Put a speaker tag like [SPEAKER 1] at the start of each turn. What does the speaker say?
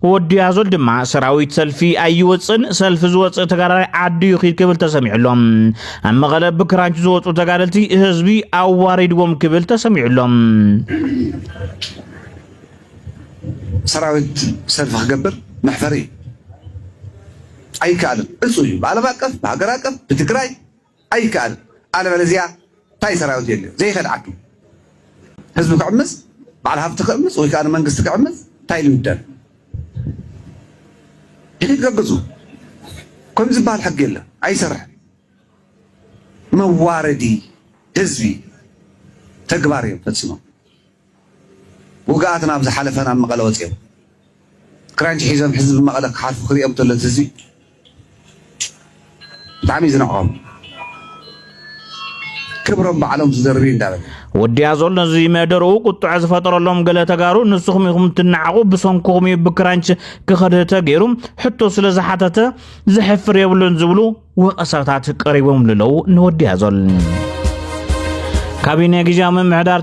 [SPEAKER 1] ودي أزول دماء سراويت سلفي أي وصن سلف زوص تقاري عدي يخيد كبل تسمع لهم أما غلب بكرانش زوص تقارلتي هزبي أو وارد وم كبل تسمع لهم
[SPEAKER 2] سراويت سلف خقبر محفري أي كالم الصوي على باقف بهاجراكف بتكراي أي كالم على ماليزيا تاي سراويت يلي زي خدعته هزبك عمس بعد هفتك عمس ويكان منقصتك عمس تاي المدان يقزو كم زبال حق يلا أي سرح مواردي هزبي تقباري فتسمع وقعتنا بز حلفنا مقالوت يوم كرانش حزب حزب مقالك حرف خري أبو تلت هزبي دعمي زنعهم كبرهم بعلم تزربين دابا
[SPEAKER 1] ودي أزول نزي مادرو قطع زفتر اللهم قال تقارو نسخم يخم تنعقو بصنكوهم يبكرانش كخدتا غيرهم حتو سلازا حتتا زحفر يبلون زبلو وقصرتات قريبهم للو نودي أزول كابينة جامع معدار